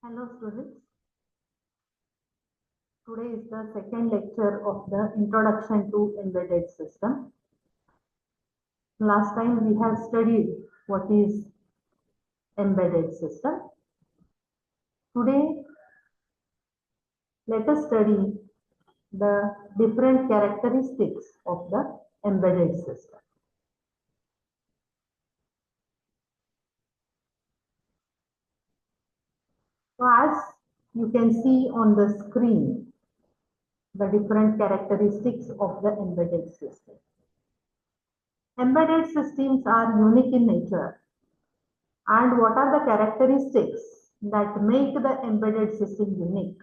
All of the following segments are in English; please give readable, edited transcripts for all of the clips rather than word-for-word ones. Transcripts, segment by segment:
Hello students, today is the second lecture of the Introduction to Embedded System. Last time we have studied what is embedded system. Today let us study the different characteristics of the embedded system. So as you can see on the screen, the different characteristics of the embedded system. Embedded systems are unique in nature. And what are the characteristics that make the embedded system unique?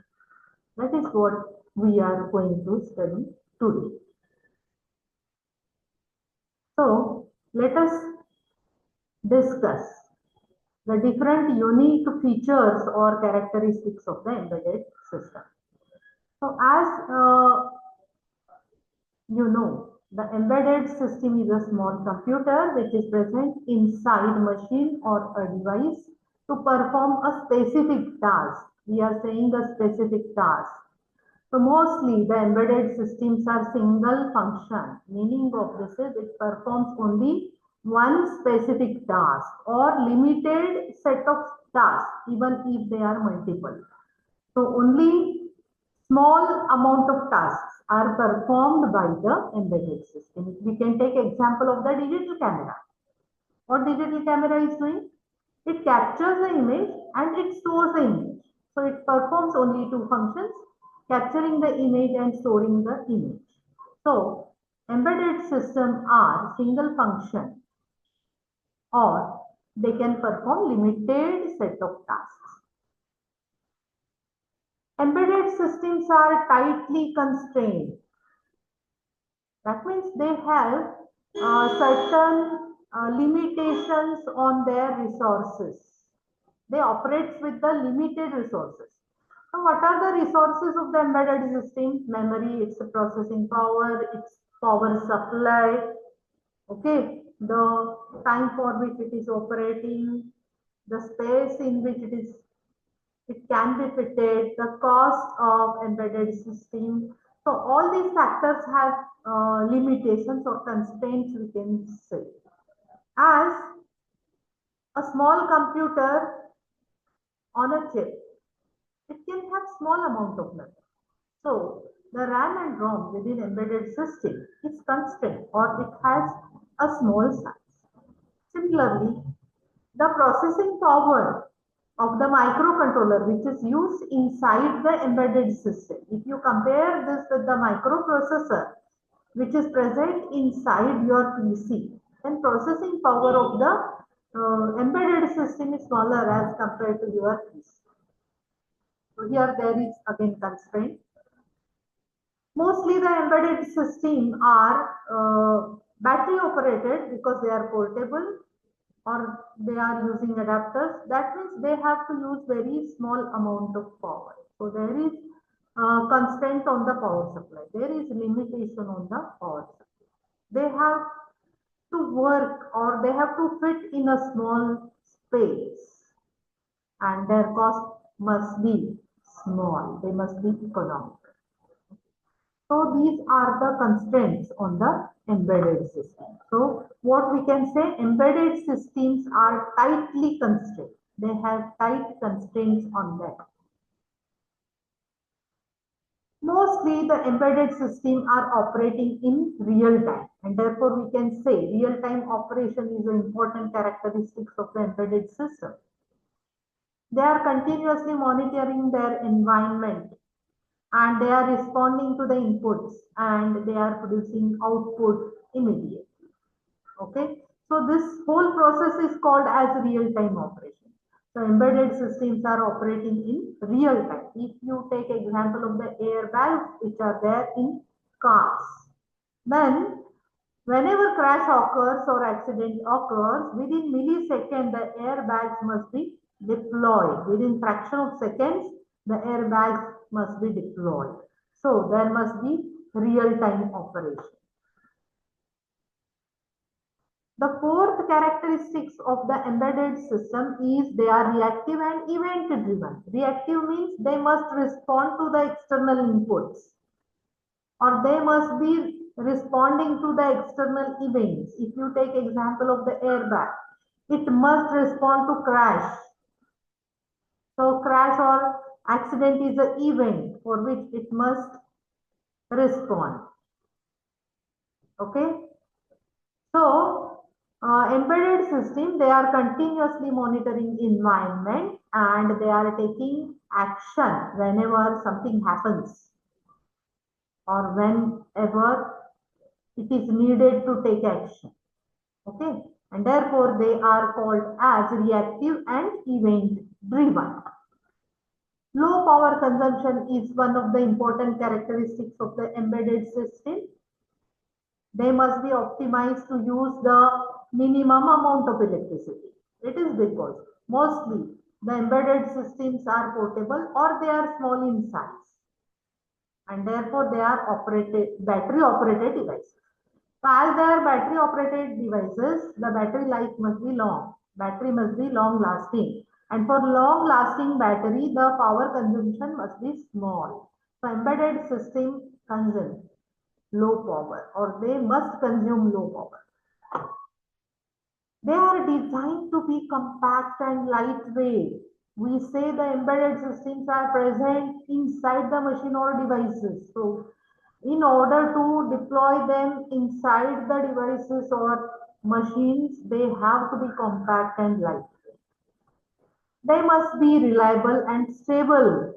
That is what we are going to study today. So let us discuss the different unique features or characteristics of the embedded system. So as you know, the embedded system is a small computer which is present inside machine or a device to perform a specific task. We are saying a specific task. So mostly the embedded systems are single function. Meaning of this is it performs only one specific task or limited set of tasks even if they are multiple. So only small amount of tasks are performed by the embedded system. We can take example of the digital camera. What digital camera is doing? It captures the image and it stores the image. So it performs only two functions, capturing the image and storing the image. So embedded systems are single function or they can perform limited set of tasks. Embedded systems are tightly constrained. That means they have certain limitations on their resources. They operate with the limited resources. So what are the resources of the embedded system? Memory, its processing power, its power supply, okay, the time for which it is operating, the space in which it can be fitted, the cost of embedded system. So all these factors have limitations or constraints, we can say. As a small computer on a chip, it can have small amount of memory. So the RAM and ROM within embedded system is constrained or it has a small size. Similarly, the processing power of the microcontroller which is used inside the embedded system. If you compare this with the microprocessor which is present inside your PC, then processing power of the embedded system is smaller as compared to your PC. So here there is again constraint. Mostly the embedded system are battery operated because they are portable or they are using adapters. That means they have to use very small amount of power. So there is constraint on the power supply. There is limitation on the power supply. They have to work or they have to fit in a small space and their cost must be small. They must be economical. So these are the constraints on the embedded system. So what we can say, embedded systems are tightly constrained. They have tight constraints on them. Mostly the embedded systems are operating in real time and therefore we can say real time operation is an important characteristic of the embedded system. They are continuously monitoring their environment and they are responding to the inputs and they are producing output immediately. Okay, so this whole process is called as real-time operation. So embedded systems are operating in real time. If you take example of the airbags which are there in cars, then whenever crash occurs or accident occurs, within millisecond the airbags must be deployed. Within fraction of seconds, the airbags must be deployed. So there must be real-time operation. The fourth characteristics of the embedded system is they are reactive and event driven. Reactive means they must respond to the external inputs, or they must be responding to the external events. If you take example of the airbag, it must respond to crash. So crash or accident is an event for which it must respond. Okay. So embedded system, they are continuously monitoring environment and they are taking action whenever something happens or whenever it is needed to take action. Okay. And therefore they are called as reactive and event driven. Low power consumption is one of the important characteristics of the embedded system. They must be optimized to use the minimum amount of electricity. It is because mostly the embedded systems are portable or they are small in size, and therefore they are battery operated devices. So as they are battery operated devices, the battery life must be long. Battery must be long lasting. And for long lasting battery, the power consumption must be small. So embedded system consume low power, or they must consume low power. They are designed to be compact and lightweight. We say the embedded systems are present inside the machine or devices. So in order to deploy them inside the devices or machines, they have to be compact and lightweight. They must be reliable and stable.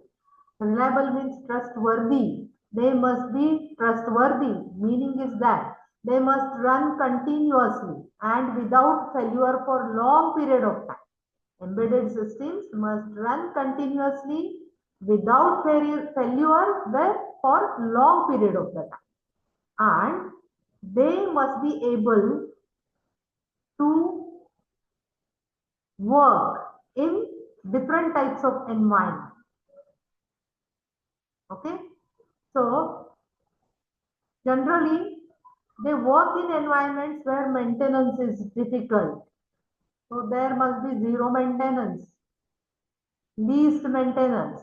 Reliable means trustworthy. They must be trustworthy. Meaning is that they must run continuously and without failure for long period of time. Embedded systems must run continuously without failure for long period of the time. And they must be able to work in different types of environment. Okay. So generally they work in environments where maintenance is difficult. So there must be zero maintenance, least maintenance.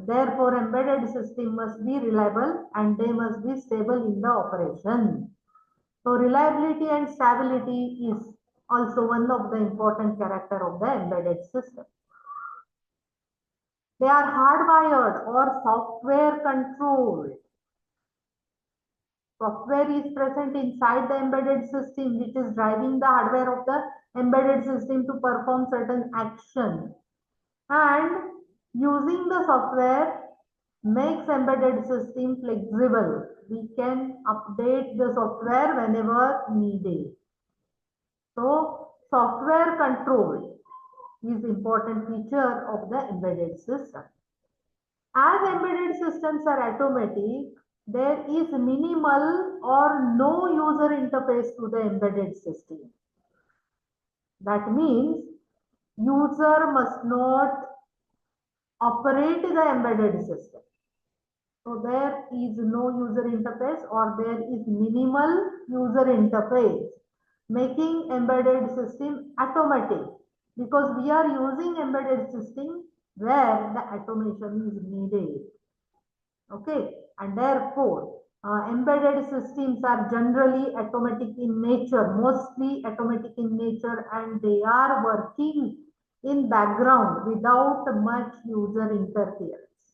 Therefore, embedded system must be reliable and they must be stable in the operation. So reliability and stability is also one of the important character of the embedded system. They are hardwired or software controlled. Software is present inside the embedded system, which is driving the hardware of the embedded system to perform certain action. And using the software makes embedded system flexible. We can update the software whenever needed. So software control is important feature of the embedded system. As embedded systems are automatic, there is minimal or no user interface to the embedded system. That means user must not operate the embedded system. So there is no user interface or there is minimal user interface, making embedded system automatic, because we are using embedded system where the automation is needed. Okay, and therefore embedded systems are generally automatic in nature, mostly automatic in nature, and they are working in background without much user interference.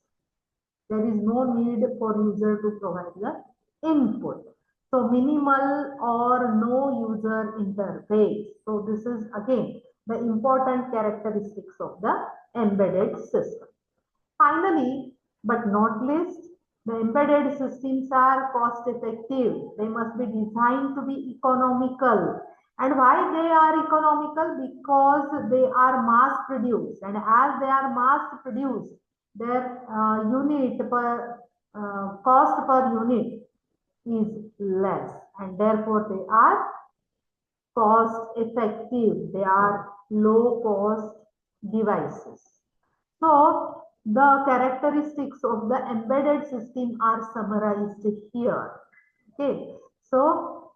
There is no need for user to provide the input. So minimal or no user interface. So this is again the important characteristics of the embedded system. Finally, but not least, the embedded systems are cost effective. They must be designed to be economical. And why they are economical? Because they are mass produced. And as they are mass produced, their cost per unit is less. And therefore, they are cost effective. They are low cost devices. So the characteristics of the embedded system are summarized here. Okay. So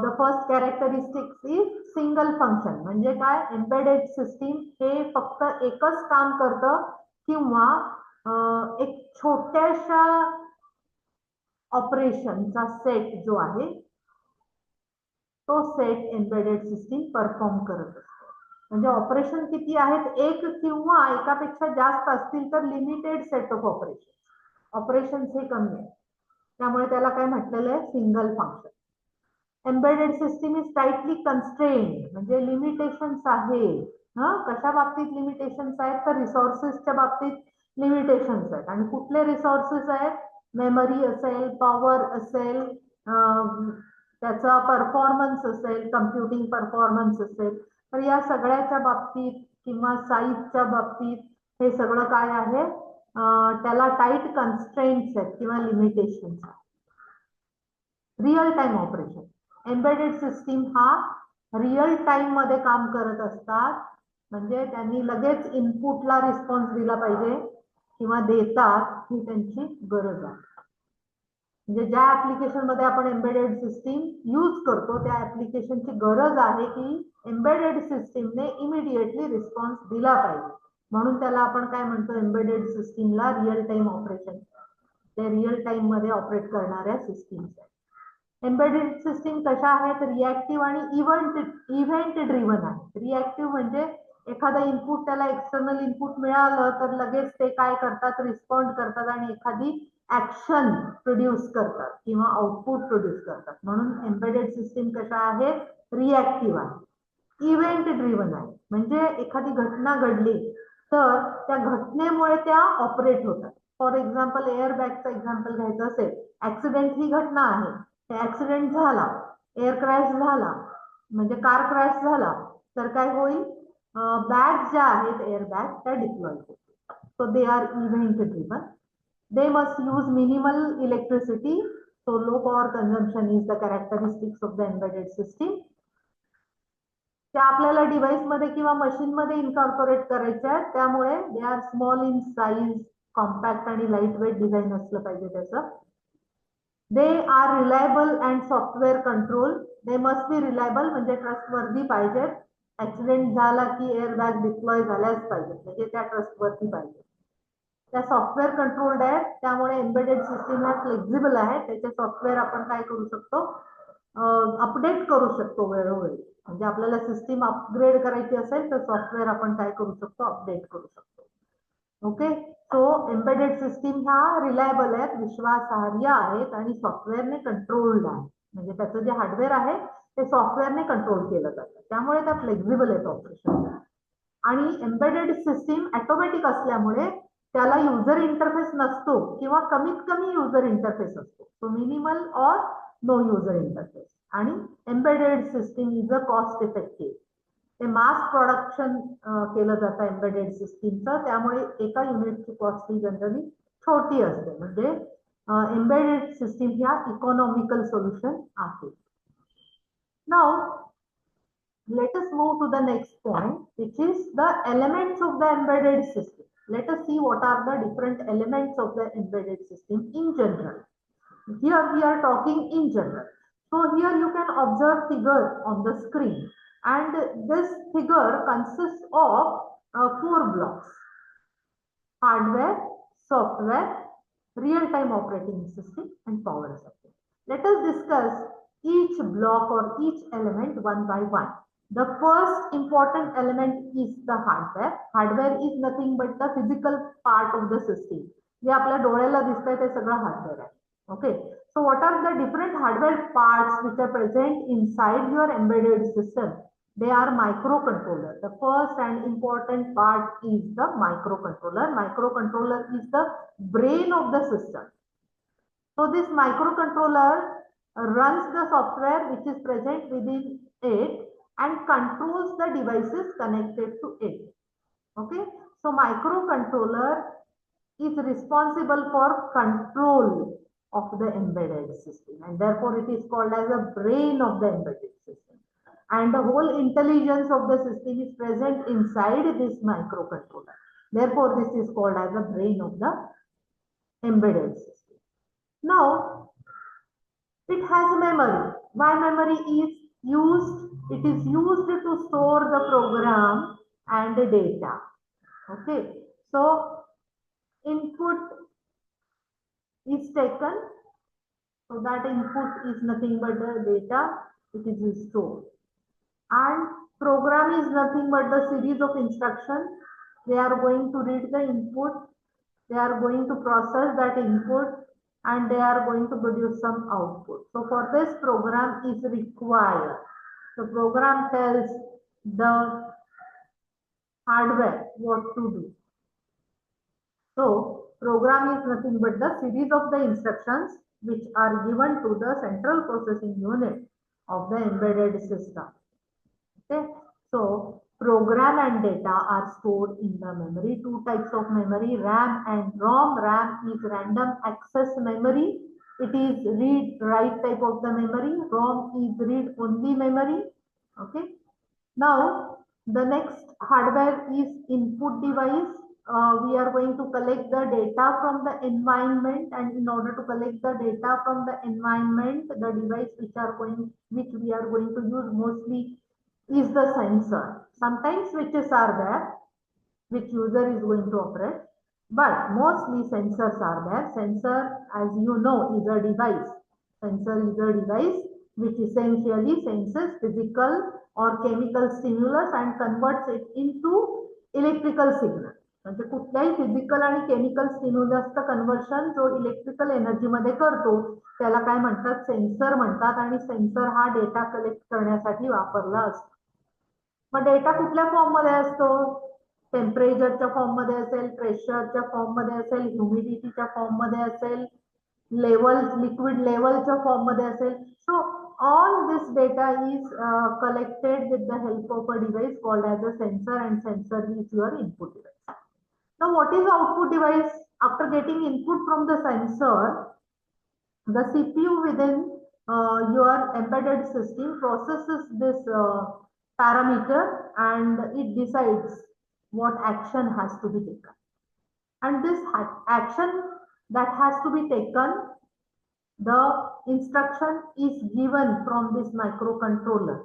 the first characteristics is single function. म्हणजे काय, embedded system हे फक्त एकच काम करतं किंवा एक छोट्याशा ऑपरेशनचा set जो आहे तो सेट एम्बेडेड सिस्टीम परफॉर्म करत असतो. म्हणजे ऑपरेशन किती आहेत, एक किंवा एकापेक्षा जास्त असतील तर लिमिटेड सेट ऑफ ऑपरेशन हे कमी आहे, त्यामुळे त्याला काय म्हटलेलं आहे, single function. Embedded system is tightly constrained. म्हणजे लिमिटेशन्स आहे. कशा बाबतीत लिमिटेशन्स आहेत, तर रिसोर्सेसच्या बाबतीत लिमिटेशन्स आहेत. आणि कुठले रिसोर्सेस आहेत, मेमरी असेल, पॉवर असेल, त्याचा परफॉर्मन्स असेल, कम्प्युटिंग परफॉर्मन्स असेल, तर या सगळ्याच्या बाबतीत किंवा साईजच्या बाबतीत हे सगळं काय आहे, त्याला टाईट कन्स्ट्रेंट्स आहेत किंवा लिमिटेशन्स आहेत. Real time operation. Embedded system हा रिअल टाइम मध्ये काम करत असतात. म्हणजे त्यांनी लगेच इनपुटला रिस्पॉन्स दिला पाहिजे किंवा देतात ही त्यांची गरज आहे. म्हणजे ज्या ऍप्लिकेशन मध्ये आपण एम्बेडेड सिस्टीम यूज करतो त्या ऍप्लिकेशनची गरज आहे की एम्बेडेड सिस्टीमने इमिडिएटली रिस्पॉन्स दिला पाहिजे. म्हणून त्याला आपण काय म्हणतो, एम्बेडेड सिस्टीमला रिअल टाइम ऑपरेशन. ते रिअल टाइम मध्ये ऑपरेट करणाऱ्या सिस्टीम्स आहेत. एम्बेडेड सिस्टीम कशा आहेत, रिॲक्टिव्ह आणि इव्हेंट ड्रिव्हन आहे. रिॲक्टिव्ह म्हणजे एखादं इनपुट, त्याला एक्सटर्नल इनपुट मिळालं तर लगेच ते काय करतात, रिस्पॉन्ड करतात आणि एखादी ऍक्शन प्रोड्यूस करतात किंवा आउटपुट प्रोड्यूस करतात. म्हणून एम्बेडेड सिस्टीम कशा आहेत, रिॲक्टिव्ह आहे. इव्हेंट ड्रिव्हन आहे. म्हणजे एखादी घटना घडली तर त्या घटनेमुळे त्या ऑपरेट होतात. फॉर एक्झाम्पल, एअरबॅगचं एक्झाम्पल घ्यायचं असेल, ऍक्सिडेंट ही घटना आहे. ऍक्सिडेंट झाला, एअर क्रॅश झाला, म्हणजे कार क्रॅश झाला, तर काय होईल, बॅग ज्या आहेत एअर बॅग त्या डिप्लॉय होतील. So they are event driven. They must use minimal electricity. So low power consumption is the characteristics of the embedded system. त्या आपल्याला डिव्हाइस मध्ये किंवा मशीन मध्ये इन्कॉर्पोरेट करायच्या आहेत, त्यामुळे they are small in size, compact आणि लाईट वेट डिझाईन असलं पाहिजे त्याचं. They are reliable and software control. They must be reliable म्हणजे ट्रस्टवर्दी पाहिजेत. ऍक्सिडेंट झाला की एअरबॅग डिप्लॉय झाल्याच पाहिजे, म्हणजे त्या ट्रस्टवर्दी पाहिजे. त्या सॉफ्टवेअर कंट्रोल्ड आहेत, त्यामुळे एम्बेडेड सिस्टीम ह्या फ्लेक्झिबल आहे. त्याचे सॉफ्टवेअर आपण काय करू शकतो, अपडेट करू शकतो वेळोवेळी. म्हणजे आपल्याला सिस्टीम अपग्रेड करायची असेल तर सॉफ्टवेअर आपण काय करू शकतो, अपडेट करू शकतो. ओके, सो एम्बेडेड सिस्टीम ह्या रिलायबल आहेत, विश्वासार्ह आहेत आणि सॉफ्टवेअरने कंट्रोल्ड आहे. म्हणजे त्याचं जे हार्डवेअर आहे ते सॉफ्टवेअरने कंट्रोल केलं जातं, त्यामुळे त्या फ्लेक्झिबल आहेत ऑपरेशन. आणि एम्बेडेड सिस्टीम ऑटोमॅटिक असल्यामुळे त्याला युजर इंटरफेस नसतो किंवा कमीत कमी युजर इंटरफेस असतो. So minimal or no user interface. आणि embedded system is a cost effective. ते मास प्रोडक्शन केलं जातं एम्बेडेड सिस्टीमचं, त्यामुळे एका युनिटची कॉस्ट ही जनरली छोटी असते. म्हणजे एम्बेडेड सिस्टीम ह्या इकॉनॉमिकल सोल्युशन आहे. Now let us move to the next point, which is the elements of the embedded system. Let us see what are the different elements of the embedded system in general. Here we are talking in general. So here you can observe figure on the screen, and this figure consists of 4 blocks: hardware, software, real-time operating system, and power supply. Let us discuss each block or each element one by one. The first important element is the hardware. Hardware is nothing but the physical part of the system. जे आपल्या डोळ्याला दिसतंय ते सगळं hardware आहे. Okay, so what are the different hardware parts which are present inside your embedded system? They are microcontroller. The first and important part is the microcontroller. Microcontroller is the brain of the system. So this microcontroller runs the software which is present within it and controls the devices connected to it. Okay, so microcontroller is responsible for control of the embedded system, and therefore it is called as a brain of the embedded system. And the whole intelligence of the system is present inside this microcontroller. Therefore, this is called as the brain of the embedded system. Now, it has memory. Why memory is used? It is used to store the program and the data. Okay, so input is taken, so that input is nothing but the data, it is stored. And program is nothing but the series of instructions. They are going to read the input, they are going to process that input, and they are going to produce some output. So for this, program is required. The program tells the hardware what to do. So program is nothing but the series of the instructions which are given to the central processing unit of the embedded system. Okay, so program and data are stored in the memory. Two types of memory, RAM and ROM. RAM is random access memory. It is read write type of the memory. ROM is read only memory. Okay. Now the next hardware is input device. We are going to collect the data from the environment, and in order to collect the data from the environment, the device which we are going to use mostly is the sensor. Sometimes switches are there which user is going to operate, but mostly sensors are there. Sensor, as you know, is a device. Sensor is a device which essentially senses physical or chemical stimulus and converts it into electrical signal. म्हणजे कुठल्याही physical आणि chemical स्टिम्युलसचं conversion जो electrical energy मध्ये करतो त्याला काय म्हणतात, sensor म्हणतात. आणि सेन्सर हा डेटा कलेक्ट करण्यासाठी वापरला असतो. मग डेटा कुठल्या फॉर्म मध्ये असतो, टेम्परेचरच्या फॉर्म मध्ये असेल, प्रेशरच्या फॉर्म मध्ये असेल, ह्युमिडिटीच्या फॉर्म मध्ये असेल, लेवल लिक्विड लेवलच्या फॉर्म मध्ये असेल. सो all this data is collected with the help of a device called as a sensor, and sensor is your input device. Now what is output device? After getting input from the sensor, the CPU within your embedded system processes this parameter and it decides what action has to be taken. And this action that has to be taken, the instruction is given from this microcontroller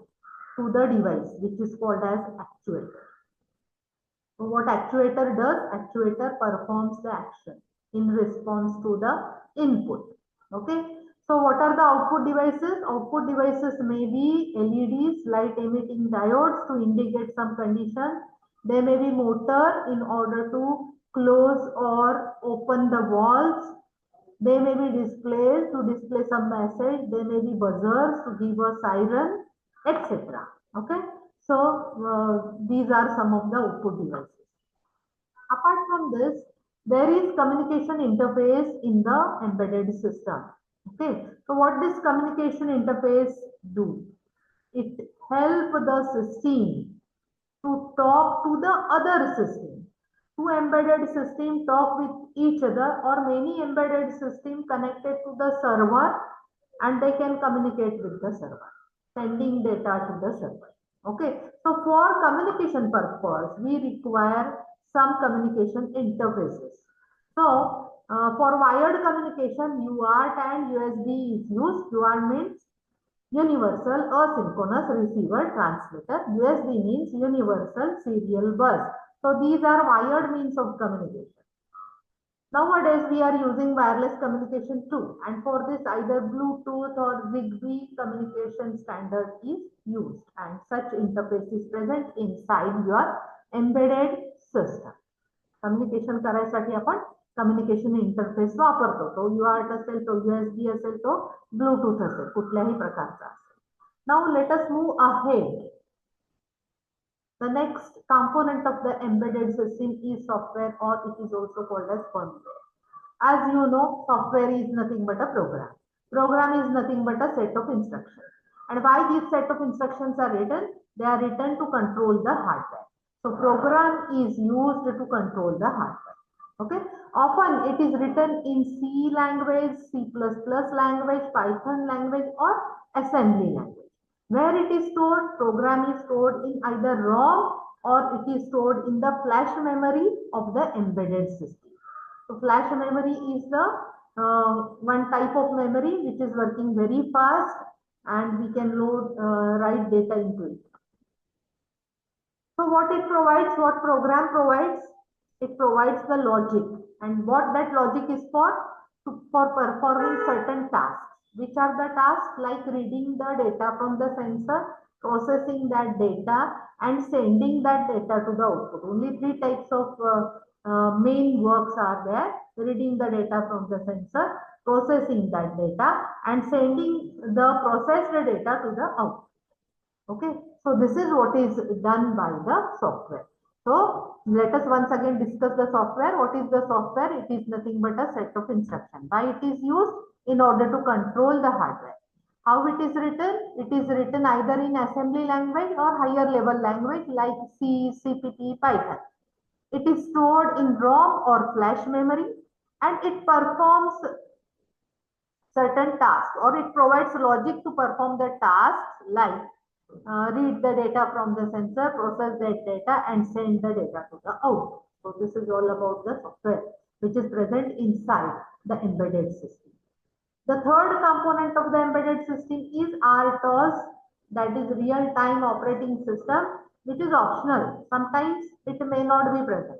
to the device, which is called as actuator. So what actuator does? Actuator performs the action in response to the input. Okay. So what are the output devices? Output devices may be LEDs, light emitting diodes to indicate some condition. They may be motor in order to close or open the valves. They may be displays to display some message. They may be buzzers to give a siren, etc. Okay. So these are some of the output devices. Apart from this, there is communication interface in the embedded system. Okay. So what does communication interface do? It helps the system to talk to the other system. Two embedded systems talk with each other, or many embedded systems connected to the server, and they can communicate with the server, sending data to the server. Okay. So for communication purpose, we require some communication interfaces. So for wired communication, UART and USB is used. UART means universal asynchronous receiver transmitter. USB means universal serial bus. So these are wired means of communication. Nowadays we are using wireless communication too, and for this either Bluetooth or Zigbee communication standard is used, and such interface is present inside your embedded system. Communication करायसाठी आपण communication interface वापरतो. तो UART असेल, तो USB असेल, तो Bluetooth असेल, कुठल्याही प्रकारचा असेल. Now let us move ahead. The next component of the embedded system is software, or it is also called as firmware. As you know, software is nothing but a program. Program is nothing but a set of instructions. And why these set of instructions are written? They are written to control the hardware. So program is used to control the hardware. Okay. Often it is written in C language, C++ language, Python language, or assembly language. Where it is stored, program is stored in either ROM or it is stored in the flash memory of the embedded system. So flash memory is the one type of memory which is working very fast, and we can write data into it. So what it provides, what program provides? It provides the logic, and what that logic is for performing certain tasks. Which are the tasks? Like reading the data from the sensor, processing that data, and sending that data to the output. Only three types of main works are there: reading the data from the sensor, processing that data, and sending the processed data to the output. Okay, so this is what is done by the software. So let us once again discuss the software. What is the software? It is nothing but a set of instructions. Why it is used? In order to control the hardware. How it is written? It is written either in assembly language or higher level language like C, CPP, Python. It is stored in ROM or flash memory, and it performs certain tasks, or it provides logic to perform the tasks like read the data from the sensor, process that data, and send the data to the output. So this is all about the software which is present inside the embedded system. The third component of the embedded system is RTOS, that is real-time operating system, which is optional. Sometimes it may not be present.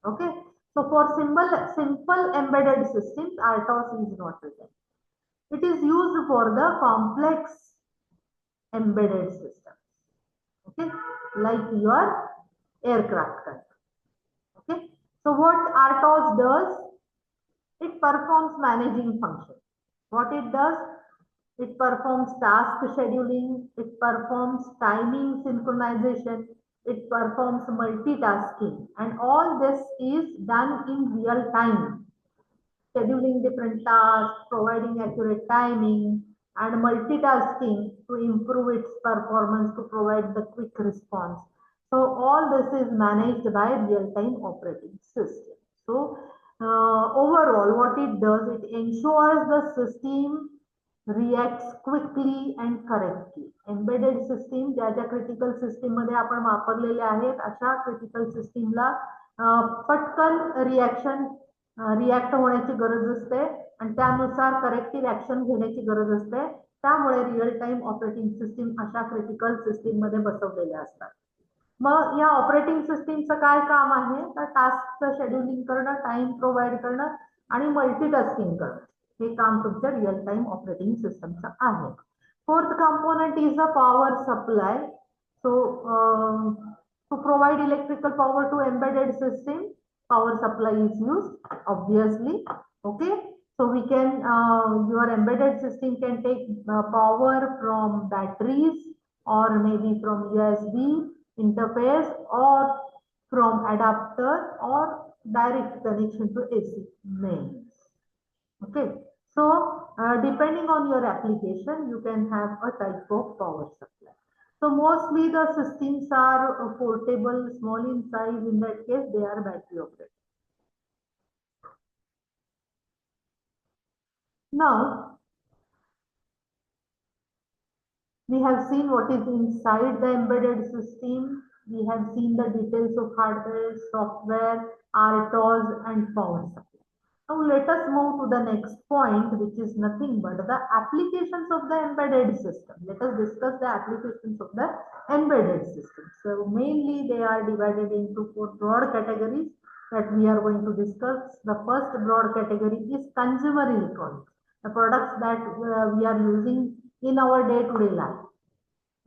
Okay. So for simple embedded systems, RTOS is not present. It is used for the complex embedded systems. Okay, like your aircraft control. Okay, so what RTOS does? It performs managing function. What it does? It performs task scheduling, it performs timing synchronization, it performs multitasking, and all this is done in real time. Scheduling different tasks, providing accurate timing, and multitasking to improve its performance, to provide the quick response. So all this is managed by real-time operating system. So overall, what it does, it ensures the system reacts quickly and correctly. Embedded system ज्या ज्या critical system मध्ये आपण वापरलेले आहेत अशा critical systemला पटकन react होण्याची गरज असते आणि त्यानुसार करेक्टिव्ह ऍक्शन घेण्याची गरज असते. त्यामुळे रिअल टाइम ऑपरेटिंग सिस्टीम अशा क्रिटिकल सिस्टीम मध्ये बसवलेल्या असतात. मग या ऑपरेटिंग सिस्टीमचं काय काम आहे? तर टास्कचं शेड्यूलिंग करणं, टाइम प्रोव्हाइड करणं आणि मल्टीटास्किंग करणं, हे काम तुमच्या रिअल टाइम ऑपरेटिंग सिस्टमचं आहे. Fourth component is the power supply. So to provide electrical power to embedded system, power supply is used, obviously. Okay, so we can your embedded system can take power from batteries, or maybe from USB interface, or from adapter, or direct connection to AC mains. Okay, so depending on your application, you can have a type of power supply. So mostly the systems are portable, small in size. In that case, they are battery operated. Now, we have seen what is inside the embedded system. We have seen the details of hardware, software, RTOS, and power supply. Now let us move to the next point, which is nothing but the applications of the embedded system. Let us discuss the applications of the embedded system. So mainly they are divided into four broad categories that we are going to discuss. The first broad category is consumer electronics, the products that we are using in our day-to-day life.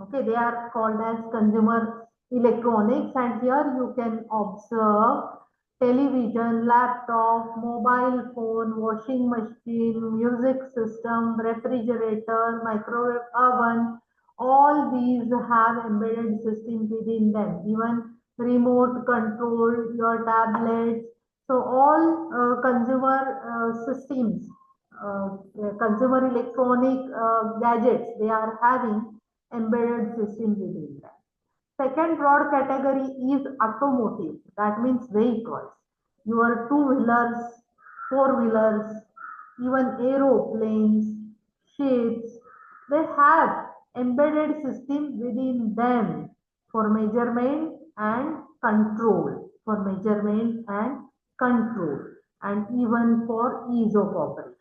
Okay, they are called as consumer electronics, and here you can observe television, laptop, mobile phone, washing machine, music system, refrigerator, microwave oven. All these have embedded systems within them. Even remote control, your tablets. So all consumer systems, consumer electronic gadgets, they are having embedded system within them. Second broad category is automotive. That means vehicles. Your two-wheelers, four-wheelers, even aeroplanes, ships, they have embedded system within them for measurement and control, and even for ease of operation,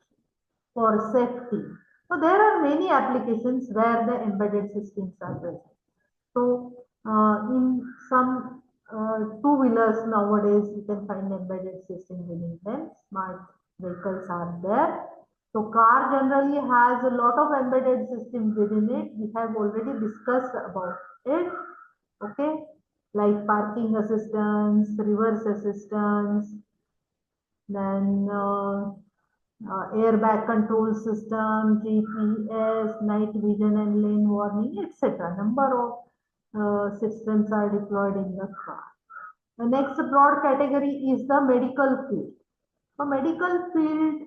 for safety. So there are many applications where the embedded systems are present. So in some two-wheelers nowadays, you can find embedded systems within them. Smart vehicles are there. So car generally has a lot of embedded systems within it. We have already discussed about it. Okay, like parking assistance, reverse assistance, then airbag control system, GPS, night vision and lane warning, etc. Number of systems are deployed in the car. The next broad category is the medical field. For medical field,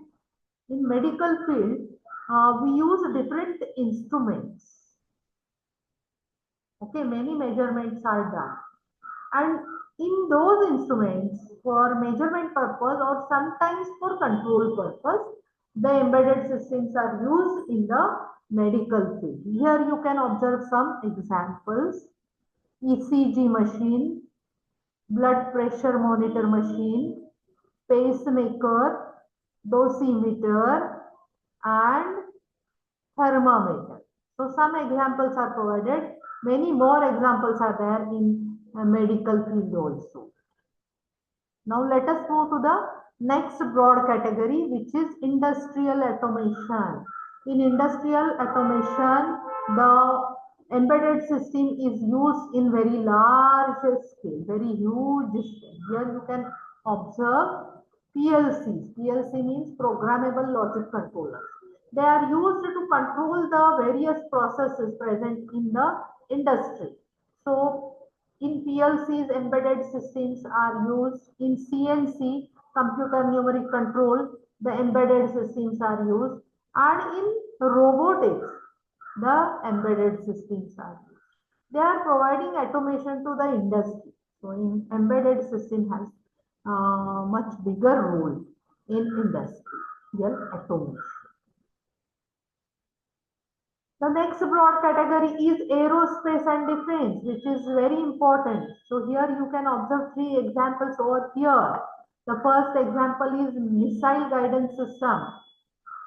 in medical field, we use different instruments. Okay, many measurements are done. And in those instruments, for measurement purpose or sometimes for control purpose, the embedded systems are used in the medical field. Here you can observe some examples. ECG machine, blood pressure monitor machine, pacemaker, dosimeter, and thermometer. So some examples are provided. Many more examples are there in medical field also. Now let us move to the next broad category, which is industrial automation. In industrial automation, the embedded system is used in very large scale, very huge scale. Here you can observe PLCs. PLC means programmable logic controllers. They are used to control the various processes present in the industry. So in PLCs, embedded systems are used. In CNC, computer numeric control, the embedded systems are used. And in robotics, the embedded systems are used. They are providing automation to the industry. So, in embedded system has much bigger role in industrial automation. The next broad category is aerospace and defense, which is very important. So here you can observe three examples over here. The first example is missile guidance system.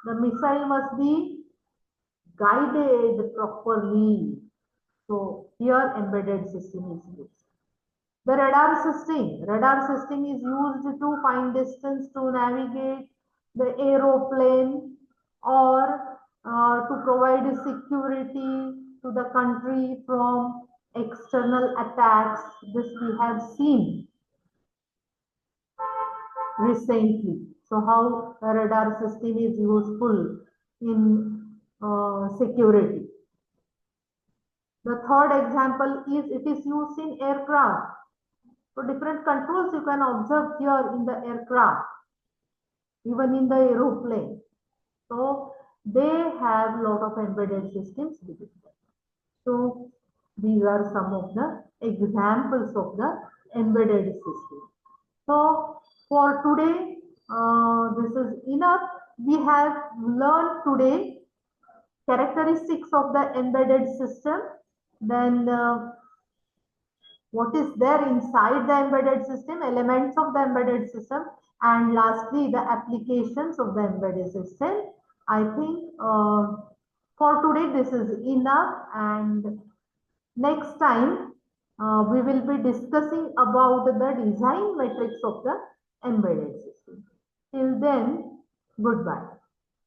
The missile must be guided properly. So here embedded system is used. The radar system is used to find distance, to navigate the aeroplane, or to provide security to the country from external attacks. This we have seen recently. So how the radar system is useful in security. The third example is it is used in aircraft. So different controls you can observe here in the aircraft, even in the aeroplane. So they have lot of embedded systems within them. So these are some of the examples of the embedded system. So for today, this is enough. We have learned today characteristics of the embedded system, then what is there inside the embedded system, elements of the embedded system, and lastly the applications of the embedded system. I think for today this is enough, and next time we will be discussing about the design metrics of the embedded system. Till then, goodbye.